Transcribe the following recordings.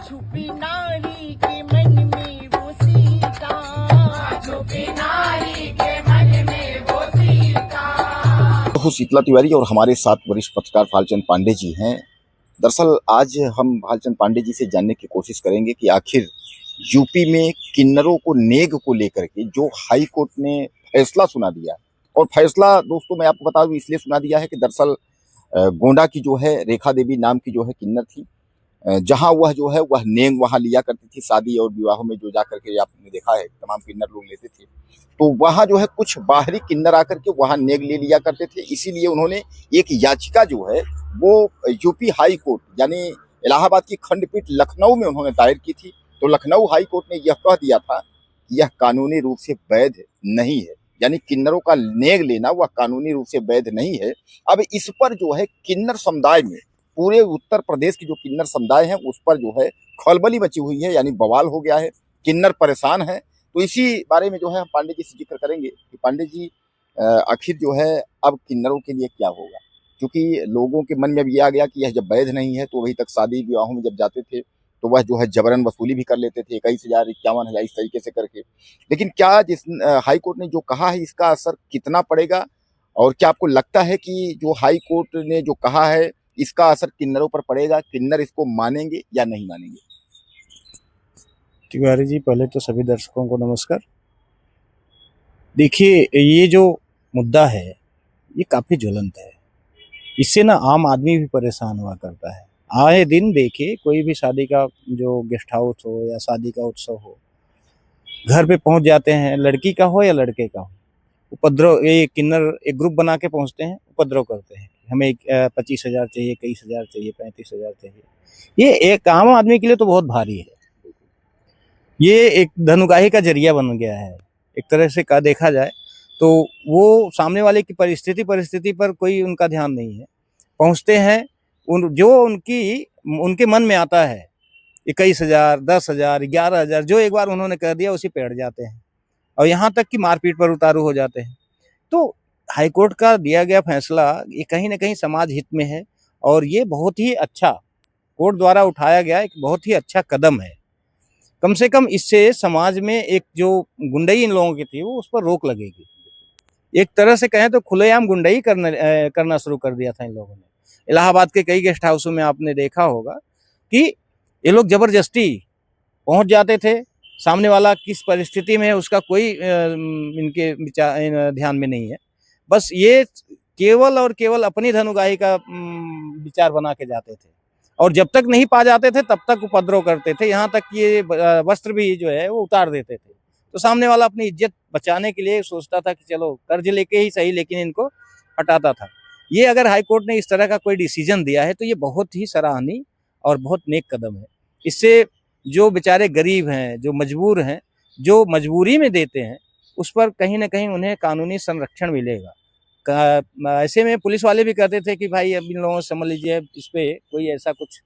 छुपी नारी के मन में वो सीता, छुपी नारी के मन में वो सीता। हूँ शीतला तिवारी और हमारे साथ वरिष्ठ पत्रकार भालचंद पांडे जी हैं। दरअसल आज हम भालचंद पांडे जी से जानने की कोशिश करेंगे कि आखिर यूपी में किन्नरों को नेग को लेकर के जो हाई कोर्ट ने फैसला सुना दिया, और फैसला दोस्तों मैं आपको बता दूं इसलिए सुना दिया है कि दरअसल गोंडा की जो है रेखा देवी नाम की जो है किन्नर थी, जहां वह जो है वह नेग वहां लिया करती थी। शादी और विवाहों में जो जा करके आपने देखा है तमाम किन्नर लोग लेते थे, तो वहां जो है कुछ बाहरी किन्नर आकर के वहां नेग ले लिया करते थे। इसीलिए उन्होंने एक याचिका जो है वो यूपी हाई कोर्ट यानी इलाहाबाद की खंडपीठ लखनऊ में उन्होंने दायर की थी। तो लखनऊ हाई कोर्ट ने यह कह दिया था कि यह कानूनी रूप से वैध नहीं है, यानी किन्नरों का नेग लेना वह कानूनी रूप से वैध नहीं है। अब इस पर जो है किन्नर समुदाय में, पूरे उत्तर प्रदेश की जो किन्नर समुदाय है उस पर जो है खलबली मची हुई है, यानी बवाल हो गया है, किन्नर परेशान है। तो इसी बारे में जो है हम पांडे जी से जिक्र करेंगे कि पांडे जी आखिर जो है अब किन्नरों के लिए क्या होगा, क्योंकि लोगों के मन में अब ये आ गया कि यह जब वैध नहीं है तो अभी तक शादी विवाहों में जब जाते थे तो वह जो है जबरन वसूली भी कर लेते थे 21,000 51,000 इस तरीके से करके। लेकिन क्या जिस हाई कोर्ट ने जो कहा है इसका असर कितना पड़ेगा, और क्या आपको लगता है कि जो हाई कोर्ट ने जो कहा है इसका असर किन्नरों पर पड़ेगा, किन्नर इसको मानेंगे या नहीं मानेंगे? तिवारी जी, पहले तो सभी दर्शकों को नमस्कार। देखिए, ये जो मुद्दा है ये काफी ज्वलंत है। इससे ना आम आदमी भी परेशान हुआ करता है। आए दिन देखिए, कोई भी शादी का जो गेस्ट हाउस हो या शादी का उत्सव हो, घर पे पहुंच जाते हैं, लड़की का हो या लड़के का हो, उपद्रव, ये किन्नर एक ग्रुप बना के पहुंचते हैं, उपद्रव करते हैं। हमें 25,000 चाहिए, 21,000 चाहिए, 35,000 चाहिए। ये एक आम आदमी के लिए तो बहुत भारी है। ये एक धनुकाही का जरिया बन गया है एक तरह से का देखा जाए तो। वो सामने वाले की परिस्थिति पर कोई उनका ध्यान नहीं है। पहुंचते हैं, जो उनके मन में आता है, 21,000, 10,000, 11,000 जो एक बार उन्होंने कह दिया उसी पे अड़ जाते हैं, और यहाँ तक कि मारपीट पर उतारू हो जाते हैं। तो हाईकोर्ट का दिया गया फैसला ये कहीं ना कहीं समाज हित में है, और ये बहुत ही अच्छा कोर्ट द्वारा उठाया गया एक बहुत ही अच्छा कदम है। कम से कम इससे समाज में एक जो गुंडई इन लोगों की थी वो उस पर रोक लगेगी। एक तरह से कहें तो खुलेआम गुंडई करना शुरू कर दिया था इन लोगों ने। इलाहाबाद के कई गेस्ट हाउसों में आपने देखा होगा कि ये लोग जबरदस्ती पहुंच जाते थे। सामने वाला किस परिस्थिति में है उसका कोई इनके विचार ध्यान में नहीं है। बस ये केवल और केवल अपनी धनुगाही का विचार बना के जाते थे, और जब तक नहीं पा जाते थे तब तक उपद्रव करते थे। यहाँ तक कि ये वस्त्र भी जो है वो उतार देते थे। तो सामने वाला अपनी इज्जत बचाने के लिए सोचता था कि चलो कर्ज लेके ही सही, लेकिन इनको हटाता था। ये अगर हाईकोर्ट ने इस तरह का कोई डिसीजन दिया है तो ये बहुत ही सराहनीय और बहुत नेक कदम है। इससे जो बेचारे गरीब हैं, जो मजबूर हैं, जो मजबूरी में देते हैं, उस पर कहीं ना कहीं उन्हें कानूनी संरक्षण मिलेगा। ऐसे में पुलिस वाले भी कहते थे कि भाई अब इन लोगों से समझ लीजिए, इस पे कोई ऐसा कुछ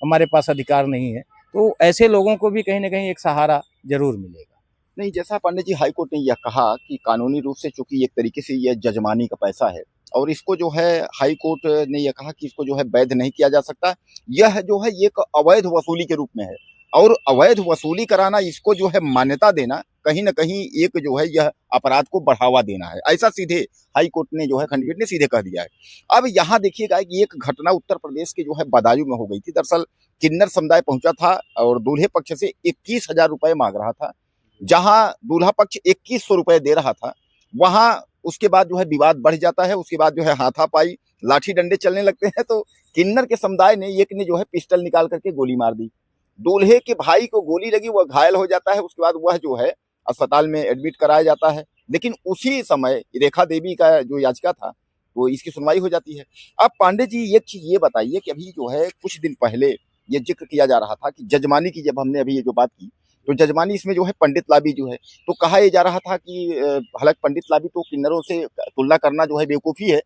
हमारे पास अधिकार नहीं है। तो ऐसे लोगों को भी कहीं ना कहीं एक सहारा जरूर मिलेगा। नहीं, जैसा पांडे जी हाई कोर्ट ने यह कहा कि कानूनी रूप से चूंकि एक तरीके से यह जजमानी का पैसा है, और इसको जो है हाई कोर्ट ने यह कहा कि इसको जो है वैध नहीं किया जा सकता, यह जो है एक अवैध वसूली के रूप में है, और अवैध वसूली कराना, इसको जो है मान्यता देना, कहीं ना कहीं एक जो है यह अपराध को बढ़ावा देना है। ऐसा सीधे हाई कोर्ट ने जो है खंडपीठ ने सीधे कह दिया है। अब यहाँ देखिएगा कि एक घटना उत्तर प्रदेश के जो है बदायूं में हो गई थी। दरअसल किन्नर समुदाय पहुंचा था और दूल्हे पक्ष से 21,000 रुपए मांग रहा था, जहां दूल्हा पक्ष 2100 रुपए दे रहा था। वहां उसके बाद जो है विवाद बढ़ जाता है, उसके बाद जो है हाथापाई, लाठी डंडे चलने लगते हैं। तो किन्नर के समुदाय ने एक ने जो है पिस्टल निकाल करके गोली मार दी। दूल्हे के भाई को गोली लगी, वह घायल हो जाता है। उसके बाद वह जो है अस्पताल में एडमिट कराया जाता है। लेकिन उसी समय रेखा देवी का जो याचिका था वो इसकी सुनवाई हो जाती है। अब पांडे जी एक चीज ये बताइए कि अभी जो है कुछ दिन पहले ये जिक्र किया जा रहा था कि जजमानी की, जब हमने अभी ये जो बात की तो जजमानी इसमें जो है पंडित लाबी जो है, तो कहा यह जा रहा था कि हालांकि पंडित लाबी तो किन्नरों से तुलना करना जो है बेवकूफ़ी है,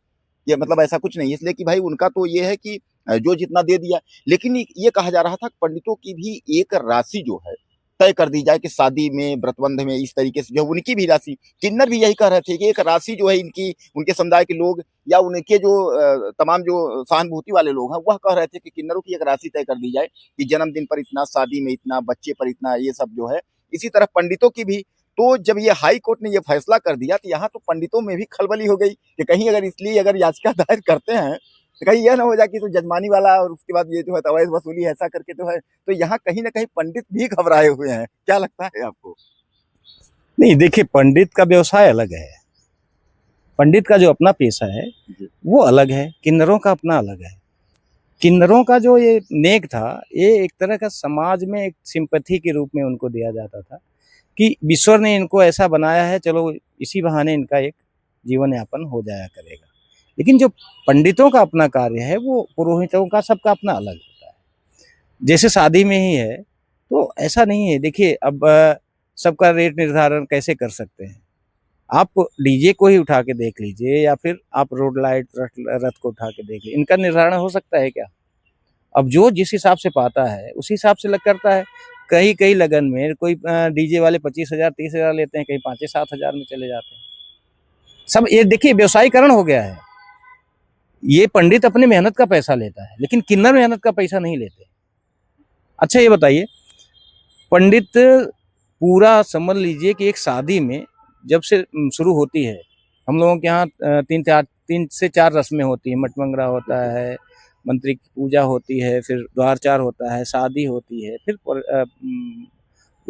ये मतलब ऐसा कुछ नहीं है, इसलिए कि भाई उनका तो ये है कि जो जितना दे दिया। लेकिन ये कहा जा रहा था कि पंडितों की भी एक राशि जो है तय कर दी जाए कि शादी में, व्रतबंध में इस तरीके से जो उनकी भी राशि, किन्नर भी यही कह रहे थे कि एक राशि जो है इनकी, उनके समुदाय के लोग या उनके जो तमाम जो सहानुभूति वाले लोग हैं वह कह रहे थे कि किन्नरों की एक राशि तय कर दी जाए कि जन्मदिन पर इतना, शादी में इतना, बच्चे पर इतना, ये सब जो है। इसी तरह पंडितों की भी। तो जब ये हाई कोर्ट ने ये फैसला कर दिया तो यहाँ तो पंडितों में भी खलबली हो गई कि कहीं अगर इसलिए अगर याचिका दायर करते हैं तो कहीं यह ना हो जाए कि तो जजमानी वाला और उसके बाद ये जो है अवैध वसूली ऐसा करके तो है। तो यहाँ कहीं ना कहीं पंडित भी घबराए हुए हैं। क्या लगता है आपको? नहीं, देखिए, पंडित का व्यवसाय अलग है, पंडित का जो अपना पेशा है वो अलग है, किन्नरों का अपना अलग है। किन्नरों का जो ये नेक था, ये एक तरह का समाज में एक सिंपैथी के रूप में उनको दिया जाता था कि ईश्वर ने इनको ऐसा बनाया है, चलो इसी बहाने इनका एक जीवन यापन हो जाया करेगा। लेकिन जो पंडितों का अपना कार्य है वो पुरोहितों का सबका अपना अलग होता है। जैसे शादी में ही है तो ऐसा नहीं है। देखिए, अब सबका रेट निर्धारण कैसे कर सकते हैं? आप डीजे को ही उठा के देख लीजिए या फिर आप रोड लाइट रथ को उठा के देख लीजिए, इनका निर्धारण हो सकता है क्या? अब जो जिस हिसाब से पाता है उसी हिसाब से करता है। कई कई लगन में कोई डीजे वाले 25,000 30,000 लेते हैं, कहीं 5-7 हज़ार में चले जाते हैं। सब ये देखिए व्यवसायीकरण हो गया है। ये पंडित अपनी मेहनत का पैसा लेता है, लेकिन किन्नर मेहनत का पैसा नहीं लेते। अच्छा ये बताइए, पंडित पूरा समझ लीजिए कि एक शादी में जब से शुरू होती है, हम लोगों के यहाँ 3 से 4 रस्में होती हैं। मटमंगरा होता है, मंत्री की पूजा होती है, फिर द्वारचार होता है, शादी होती है, फिर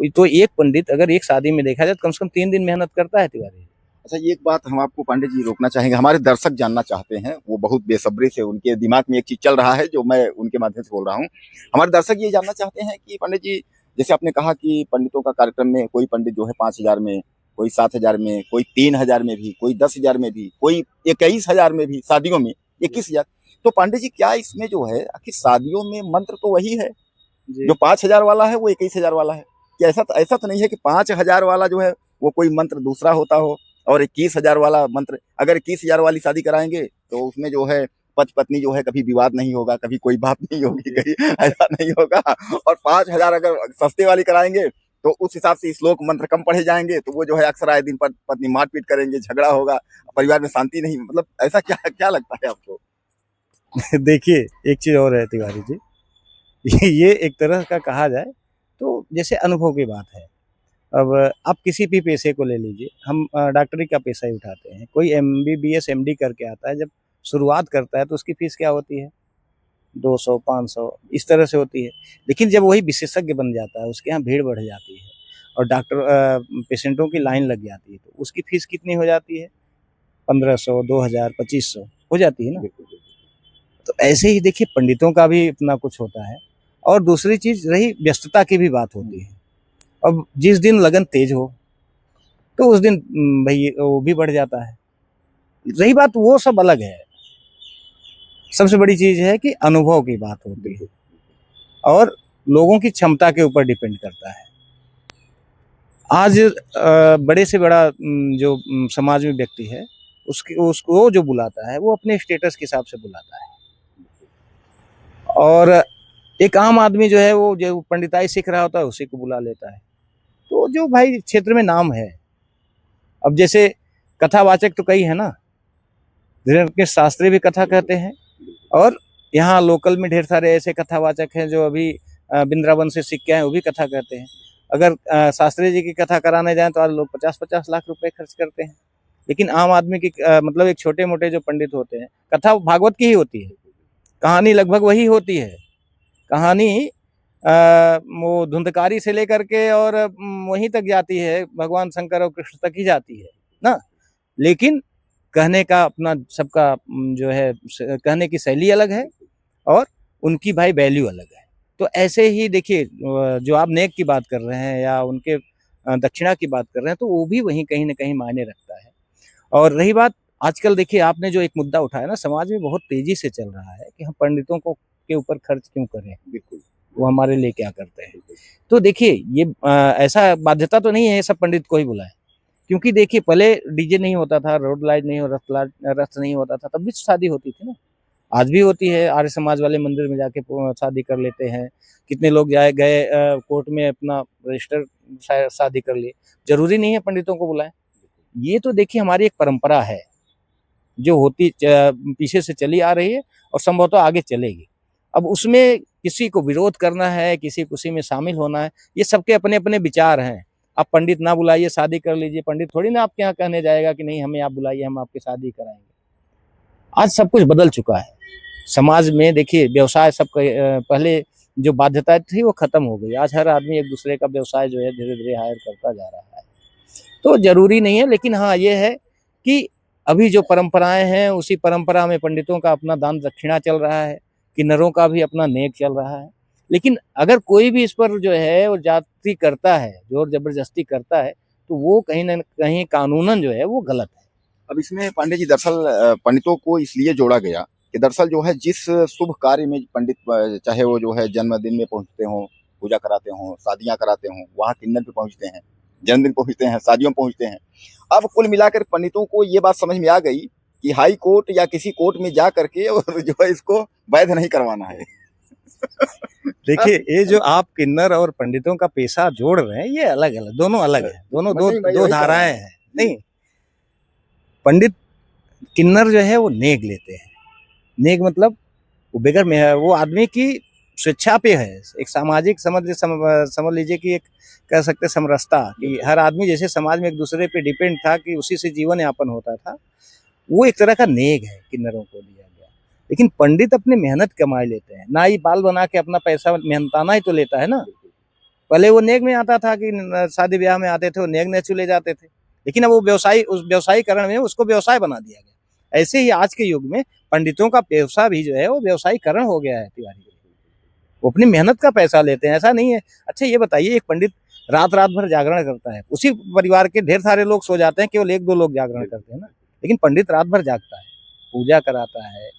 तो एक पंडित अगर एक शादी में देखा जाए तो कम से कम 3 दिन मेहनत करता है तिवारी। अच्छा, एक बात हम आपको पांडे जी रोकना चाहेंगे, हमारे दर्शक जानना चाहते हैं, वो बहुत बेसब्री से, उनके दिमाग में एक चीज चल रहा है जो मैं उनके माध्यम से बोल रहा हूँ। हमारे दर्शक ये जानना चाहते हैं कि पंडित जी, जैसे आपने कहा कि पंडितों का कार्यक्रम में कोई पंडित जो है 5,000 में, कोई 7,000 में, कोई 3,000 में भी, कोई 10,000 में भी, कोई 21,000 में भी, शादियों में 21,000। तो पांडे जी, क्या इसमें जो है आखिर शादियों में मंत्र तो वही है, जो 5,000 वाला है वो 21,000 वाला है? क्या ऐसा तो नहीं है कि 5,000 वाला जो है वो कोई मंत्र दूसरा होता हो और 21,000 वाला मंत्र? अगर 21,000 वाली शादी कराएंगे तो उसमें जो है पति पत्नी जो है कभी विवाद नहीं होगा, कभी कोई बात नहीं होगी, कहीं ऐसा नहीं होगा। और 5,000 अगर सस्ते वाली कराएंगे तो उस हिसाब से श्लोक मंत्र कम पढ़े जाएंगे, तो वो जो है अक्सर आए दिन पर पत्नी मारपीट करेंगे, झगड़ा होगा, परिवार में शांति नहीं। मतलब ऐसा क्या क्या लगता है आपको? देखिए, एक चीज और है तिवारी जी, ये एक तरह का कहा जाए तो जैसे अनुभव की बात है। अब आप किसी भी पेशे को ले लीजिए, हम डॉक्टरी का पेशा ही उठाते हैं। कोई MBBS MD करके आता है, जब शुरुआत करता है तो उसकी फीस क्या होती है? 200 500 इस तरह से होती है। लेकिन जब वही विशेषज्ञ बन जाता है, उसके यहाँ भीड़ बढ़ जाती है और पेशेंटों की लाइन लग जाती है, तो उसकी फीस कितनी हो जाती है? 1,500 2,000 2,500 हो जाती है ना। तो ऐसे ही देखिए, पंडितों का भी इतना कुछ होता है। और दूसरी चीज रही व्यस्तता की भी बात होती है। अब जिस दिन लगन तेज हो तो उस दिन भाई वो भी बढ़ जाता है। रही बात, वो सब अलग है। सबसे बड़ी चीज है कि अनुभव की बात होती है और लोगों की क्षमता के ऊपर डिपेंड करता है। आज बड़े से बड़ा जो समाज में व्यक्ति है, उसको जो बुलाता है वो अपने स्टेटस के हिसाब से बुलाता है। और एक आम आदमी जो है वो जो पंडिताई सीख रहा होता है उसी को बुला लेता है। तो जो भाई क्षेत्र में नाम है, अब जैसे कथावाचक तो कई है ना, के शास्त्री भी कथा कहते हैं और यहाँ लोकल में ढेर सारे ऐसे कथावाचक हैं जो अभी वृंदावन से सीख के आए, वो भी कथा कहते हैं। अगर शास्त्री जी की कथा कराने जाएं तो आज लोग 50-50 लाख रुपए खर्च करते हैं। लेकिन आम आदमी की मतलब एक छोटे मोटे जो पंडित होते हैं, कथा भागवत की ही होती है, कहानी लगभग वही होती है। कहानी वो धुंधकारी से लेकर के और वहीं तक जाती है, भगवान शंकर और कृष्ण तक ही जाती है ना। लेकिन कहने का अपना सबका जो है कहने की शैली अलग है और उनकी भाई वैल्यू अलग है। तो ऐसे ही देखिए, जो आप नेक की बात कर रहे हैं या उनके दक्षिणा की बात कर रहे हैं, तो वो भी वहीं कहीं ना कहीं मायने रखता है। और रही बात, आजकल देखिए आपने जो एक मुद्दा उठाया ना, समाज में बहुत तेजी से चल रहा है कि हम पंडितों को के ऊपर खर्च क्यों करें, बिल्कुल वो हमारे लिए क्या करते हैं। तो देखिए, ये ऐसा बाध्यता तो नहीं है सब पंडित को ही बुलाए, क्योंकि देखिए पहले डीजे नहीं होता था, रोड लाइट नहीं हो, रथ नहीं होता था, तब भी शादी होती थी ना। आज भी होती है। आर्य समाज वाले मंदिर में जाके शादी कर लेते हैं। कितने लोग गए कोर्ट में अपना रजिस्टर शादी कर लिए। जरूरी नहीं है पंडितों को बुलाएं। ये तो देखिए हमारी एक परंपरा है जो पीछे से चली आ रही है और संभवतः आगे चलेगी। अब उसमें किसी को विरोध करना है, किसी को उसी में शामिल होना है, ये सबके अपने अपने विचार हैं। आप पंडित ना बुलाइए, शादी कर लीजिए। पंडित थोड़ी ना आपके यहाँ कहने जाएगा कि नहीं हमें आप बुलाइए, हम आपकी शादी कराएंगे। आज सब कुछ बदल चुका है समाज में। देखिए व्यवसाय सब पहले जो बाध्यता थी वो खत्म हो गई। आज हर आदमी एक दूसरे का व्यवसाय जो है धीरे धीरे हायर करता जा रहा है। तो जरूरी नहीं है, लेकिन हाँ ये है कि अभी जो परंपराएं हैं उसी परंपरा में पंडितों का अपना दान दक्षिणा चल रहा है, किन्नरों का भी अपना नेक चल रहा है। लेकिन अगर कोई भी इस पर जो है वो जाति करता है, जोर जबरदस्ती करता है, तो वो कहीं ना कहीं कानूनन जो है वो गलत है। अब इसमें पांडे जी दरअसल पंडितों को इसलिए जोड़ा गया कि दरअसल जो है जिस शुभ कार्य में पंडित चाहे वो जो है जन्मदिन में पहुंचते हों, पूजा कराते हों, शादियां कराते हों, वहाँ किन्नर पे पहुंचते हैं, जन्मदिन पहुंचते हैं, शादियों में पहुंचते हैं। अब कुल मिलाकर पंडितों को ये बात समझ में आ गई कि हाई कोर्ट या किसी कोर्ट में जा करके और जो है इसको वैध नहीं करवाना है। देखिए ये जो आप किन्नर और पंडितों का पेशा जोड़ रहे हैं ये अलग अलग, दोनों अलग है, दोनों दो धाराएं हैं। नहीं, पंडित किन्नर जो है वो नेग लेते हैं। नेग मतलब वो बगैर वो आदमी की स्वेच्छा पे है। एक सामाजिक समझ लीजिए कि एक कह सकते समरसता कि हर आदमी जैसे समाज में एक दूसरे पे डिपेंड था कि उसी से जीवन यापन होता था, वो एक तरह का नेग है किन्नरों को दिया गया। लेकिन पंडित अपने मेहनत कमाई लेते हैं ना, ही बाल बना के अपना पैसा मेहनताना ही तो लेता है ना। पहले वो नेग में आता था कि शादी ब्याह में आते थे, वो नेग ने चले जाते थे। लेकिन अब वो उस व्यवसायीकरण में उसको व्यवसाय बना दिया गया। ऐसे ही आज के युग में पंडितों का व्यवसाय भी जो है वो व्यवसायीकरण हो गया है। तिवारी वो अपनी मेहनत का पैसा लेते हैं, ऐसा नहीं है। अच्छा ये बताइए, एक पंडित रात भर जागरण करता है, उसी परिवार के ढेर सारे लोग सो जाते हैं, केवल एक दो लोग जागरण करते हैं ना। लेकिन पंडित रात भर जागता है, पूजा कराता है,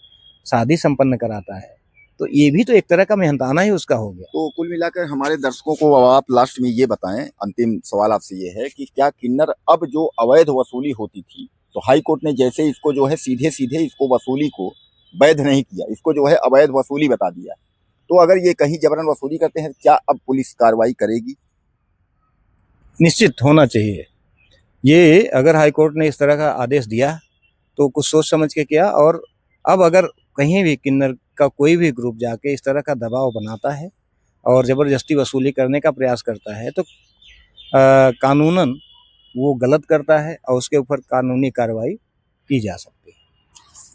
शादी संपन्न कराता है, तो ये भी तो एक तरह का मेहनताना ही उसका हो गया। तो कुल मिलाकर हमारे दर्शकों को आप लास्ट में ये बताएं, अंतिम सवाल आपसे ये है कि क्या किन्नर अब जो अवैध वसूली होती थी, तो हाई कोर्ट ने जैसे इसको जो है सीधे सीधे इसको वसूली को वैध नहीं किया, इसको जो है अवैध वसूली बता दिया, तो अगर ये कहीं जबरन वसूली करते हैं क्या अब पुलिस कार्रवाई करेगी? निश्चित होना चाहिए। ये अगर हाई कोर्ट ने इस तरह का आदेश दिया तो कुछ सोच समझ के किया। और अब अगर कहीं भी किन्नर का कोई भी ग्रुप जाके इस तरह का दबाव बनाता है और जबरदस्ती वसूली करने का प्रयास करता है तो कानूनन वो गलत करता है और उसके ऊपर कानूनी कार्रवाई की जा सकती है।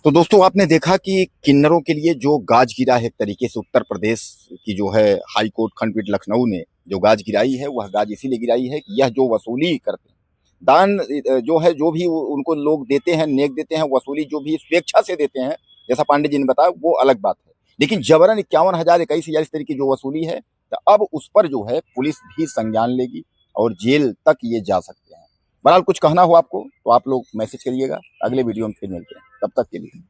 तो दोस्तों आपने देखा कि किन्नरों के लिए जो गाज गिरा है, एक तरीके से उत्तर प्रदेश की जो है हाई कोर्ट खंडपीठ लखनऊ ने जो गाज गिराई है, वह गाज इसीलिए गिराई है कि यह जो वसूली करते हैं, दान जो है जो भी उनको लोग देते हैं, नेक देते हैं, वसूली जो भी स्वेच्छा से देते हैं, जैसा पांडे जी ने बताया वो अलग बात है। लेकिन जबरन 51,000 21,000 इस तरह की जो वसूली है, तो अब उस पर जो है पुलिस भी संज्ञान लेगी और जेल तक ये जा सकते हैं। बहरहाल कुछ कहना हो आपको तो आप लोग मैसेज करिएगा, अगले वीडियो में फिर मिलते हैं, तब तक के लिए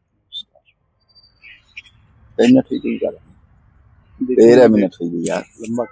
13 मिनट हुई यार, लंबा।